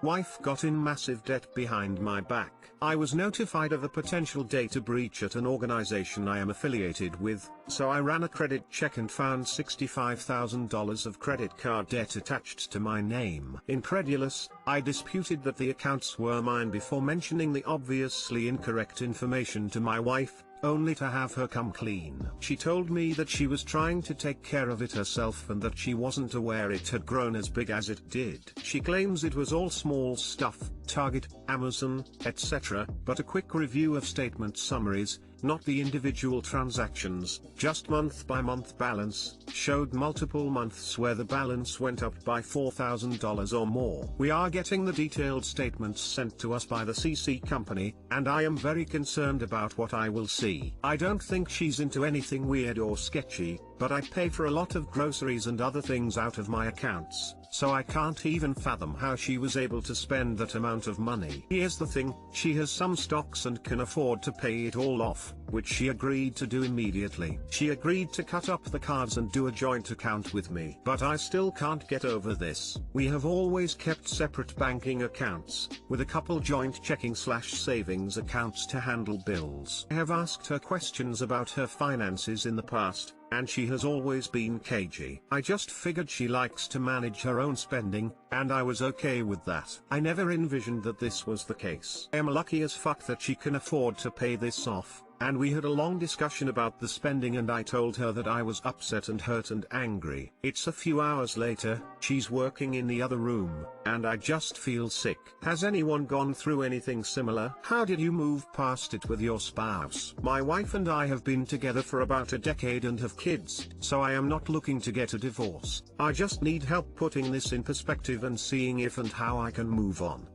Wife got in massive debt behind my back. I was notified of a potential data breach at an organization I am affiliated with, so I ran a credit check and found $65,000 of credit card debt attached to my name. Incredulous, I disputed that the accounts were mine before mentioning the obviously incorrect information to my wife, only to have her come clean. She told me that she was trying to take care of it herself and that she wasn't aware it had grown as big as it did. She claims it was all small stuff, Target, Amazon, etc., but a quick review of statement summaries, not the individual transactions, just month-by-month balance, showed multiple months where the balance went up by $4,000 or more. We are getting the detailed statements sent to us by the CC company, and I am very concerned about what I will see. I don't think she's into anything weird or sketchy, but I pay for a lot of groceries and other things out of my accounts, so I can't even fathom how she was able to spend that amount of money. Here's the thing, she has some stocks and can afford to pay it all off, which she agreed to do immediately. She agreed to cut up the cards and do a joint account with me. But I still can't get over this. We have always kept separate banking accounts, with a couple joint checking/savings accounts to handle bills. I have asked her questions about her finances in the past, and she has always been cagey. I just figured she likes to manage her own spending, and I was okay with that. I never envisioned that this was the case. I am lucky as fuck that she can afford to pay this off, and we had a long discussion about the spending and I told her that I was upset and hurt and angry. It's a few hours later, she's working in the other room, and I just feel sick. Has anyone gone through anything similar? How did you move past it with your spouse? My wife and I have been together for about a decade and have kids, so I am not looking to get a divorce. I just need help putting this in perspective and seeing if and how I can move on.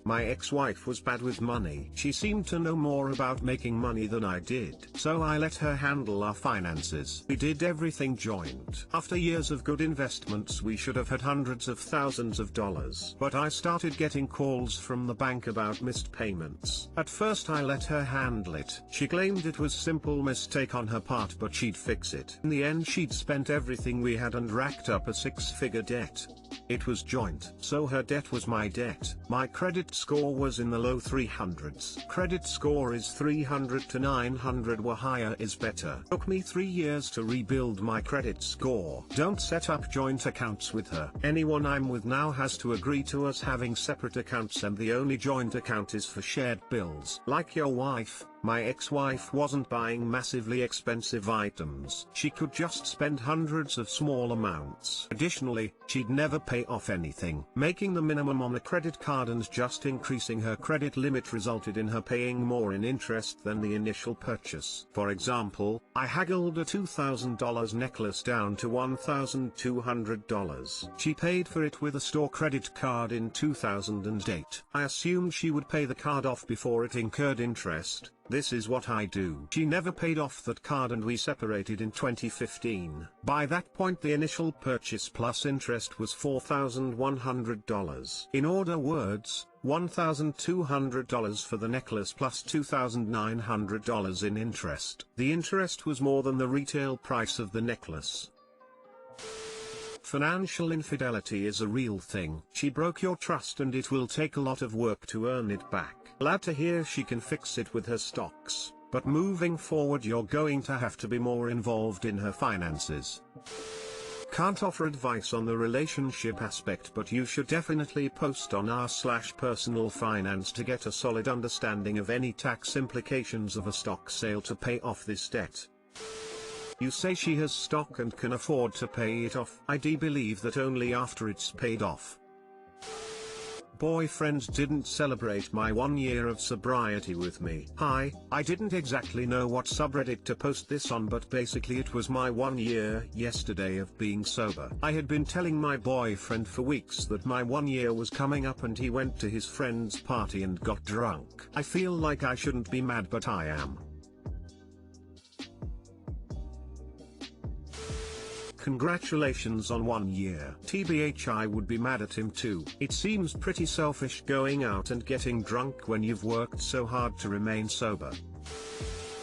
My ex-wife was bad with money. She seemed to know more about making money than I did, so I let her handle our finances. We did everything joint. After years of good investments we should have had hundreds of thousands of dollars. But I started getting calls from the bank about missed payments. At first I let her handle it. She claimed it was simple mistake on her part but she'd fix it. In the end she'd spent everything we had and racked up a six-figure debt. It was joint, so her debt was my debt. My credit score was in the low 300s. Credit score is 300 to 900 or higher is better. Took me 3 years to rebuild my credit score. Don't set up joint accounts with her. Anyone I'm with now has to agree to us having separate accounts and the only joint account is for shared bills. Like your wife, my ex-wife wasn't buying massively expensive items. She could just spend hundreds of small amounts. Additionally, she'd never pay off anything. Making the minimum on a credit card and just increasing her credit limit resulted in her paying more in interest than the initial purchase. For example, I haggled a $2,000 necklace down to $1,200. She paid for it with a store credit card in 2008. I assumed she would pay the card off before it incurred interest. This is what I do. She never paid off that card and we separated in 2015. By that point the initial purchase plus interest was $4,100. In other words, $1,200 for the necklace plus $2,900 in interest. The interest was more than the retail price of the necklace. Financial infidelity is a real thing. She broke your trust and it will take a lot of work to earn it back. Glad to hear she can fix it with her stocks, but moving forward you're going to have to be more involved in her finances. Can't offer advice on the relationship aspect, but you should definitely post on r/personal finance to get a solid understanding of any tax implications of a stock sale to pay off this debt. You say she has stock and can afford to pay it off. I do believe that only after it's paid off. Boyfriend didn't celebrate my 1 year of sobriety with me. Hi, I didn't exactly know what subreddit to post this on, but basically it was my 1 year yesterday of being sober. I had been telling my boyfriend for weeks that my 1 year was coming up and he went to his friend's party and got drunk. I feel like I shouldn't be mad, but I am. Congratulations on 1 year. TBH, I would be mad at him too. It seems pretty selfish going out and getting drunk when you've worked so hard to remain sober.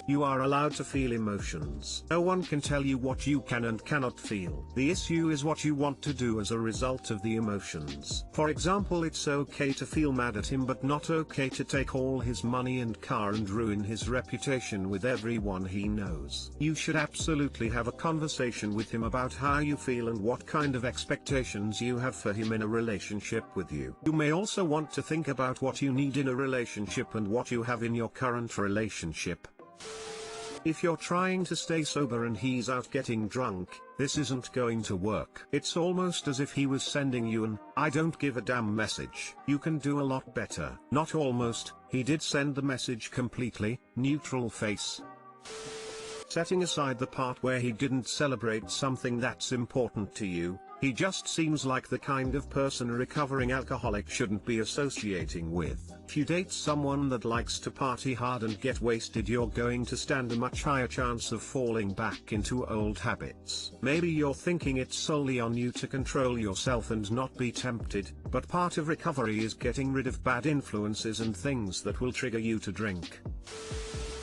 You are allowed to feel emotions. No one can tell you what you can and cannot feel. The issue is what you want to do as a result of the emotions. For example, it's okay to feel mad at him but not okay to take all his money and car and ruin his reputation with everyone he knows. You should absolutely have a conversation with him about how you feel and what kind of expectations you have for him in a relationship with you. You may also want to think about what you need in a relationship and what you have in your current relationship. If you're trying to stay sober and he's out getting drunk, this isn't going to work. It's almost as if he was sending you an "I don't give a damn" message. You can do a lot better. Not almost, he did send the message completely, neutral face. Setting aside the part where he didn't celebrate something that's important to you, he just seems like the kind of person a recovering alcoholic shouldn't be associating with. If you date someone that likes to party hard and get wasted, you're going to stand a much higher chance of falling back into old habits. Maybe you're thinking it's solely on you to control yourself and not be tempted, but part of recovery is getting rid of bad influences and things that will trigger you to drink.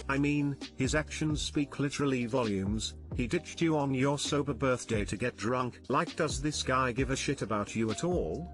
I mean, his actions speak literally volumes. He ditched you on your sober birthday to get drunk. Like, does this guy give a shit about you at all?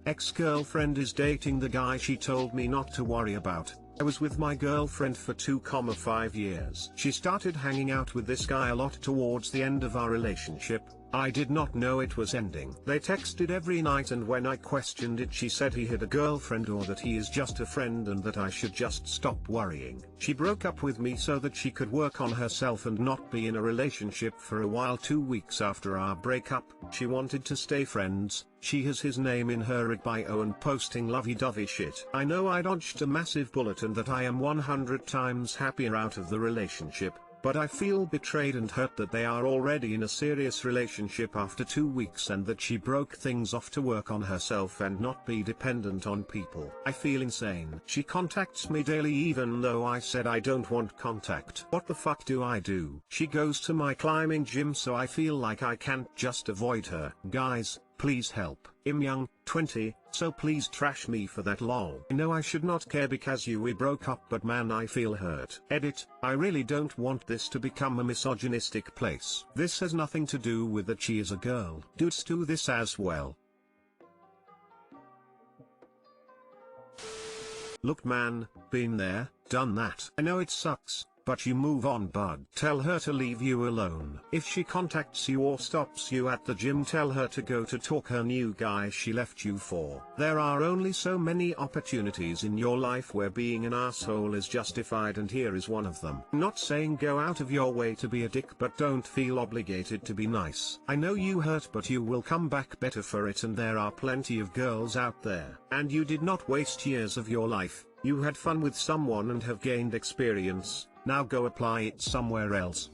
Ex-girlfriend is dating the guy she told me not to worry about. I was with my girlfriend for 2.5 years. She started hanging out with this guy a lot towards the end of our relationship. I did not know it was ending. They texted every night, and when I questioned it, she said he had a girlfriend or that he is just a friend and that I should just stop worrying. She broke up with me so that she could work on herself and not be in a relationship for a while. 2 weeks after our breakup, she wanted to stay friends. She has his name in her bio and posting lovey-dovey shit. I know I dodged a massive bullet and that I am 100 times happier out of the relationship, but I feel betrayed and hurt that they are already in a serious relationship after 2 weeks and that she broke things off to work on herself and not be dependent on people. I feel insane. She contacts me daily even though I said I don't want contact. What the fuck do I do? She goes to my climbing gym, so I feel like I can't just avoid her. Guys, please help. I'm young, 20, so please trash me for that lol. I know I should not care because we broke up, but man, I feel hurt. Edit, I really don't want this to become a misogynistic place. This has nothing to do with that she is a girl. Dudes do this as well. Look man, been there, done that. I know it sucks, but you move on, bud. Tell her to leave you alone. If she contacts you or stops you at the gym, tell her to go to talk her new guy she left you for. There are only so many opportunities in your life where being an asshole is justified, and here is one of them. Not saying go out of your way to be a dick, but don't feel obligated to be nice. I know you hurt, but you will come back better for it, and there are plenty of girls out there. And you did not waste years of your life. You had fun with someone and have gained experience. Now go apply it somewhere else.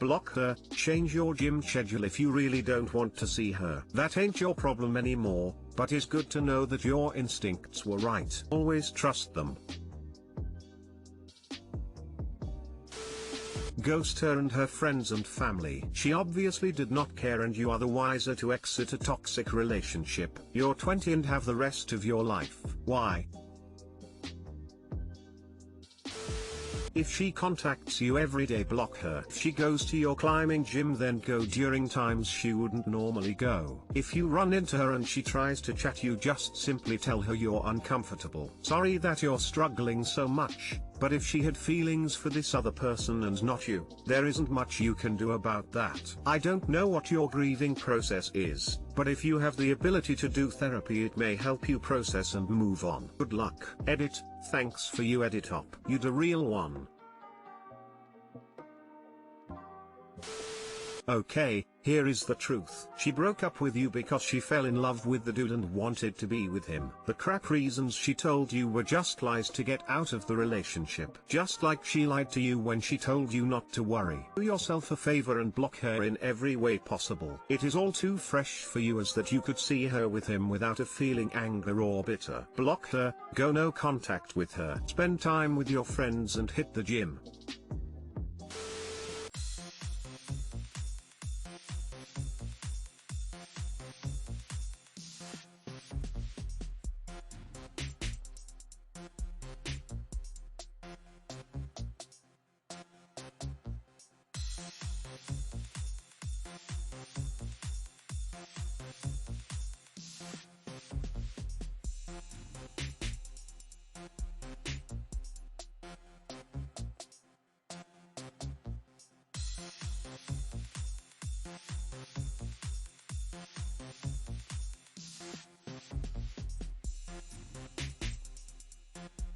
Block her, change your gym schedule if you really don't want to see her. That ain't your problem anymore, but it's good to know that your instincts were right. Always trust them. Ghost her and her friends and family. She obviously did not care, and you are the wiser to exit a toxic relationship. You're 20 and have the rest of your life. Why? If she contacts you every day, block her. If she goes to your climbing gym, then go during times she wouldn't normally go. If you run into her and she tries to chat you, just simply tell her you're uncomfortable. Sorry that you're struggling so much, but if she had feelings for this other person and not you, there isn't much you can do about that. I don't know what your grieving process is, but if you have the ability to do therapy, it may help you process and move on. Good luck. Edit, thanks for you, Editop. You the real one. Okay, here is the truth. She broke up with you because she fell in love with the dude and wanted to be with him. The crap reasons she told you were just lies to get out of the relationship. Just like she lied to you when she told you not to worry. Do yourself a favor and block her in every way possible. It is all too fresh for you as that you could see her with him without a feeling anger or bitter. Block her, go no contact with her. Spend time with your friends and hit the gym.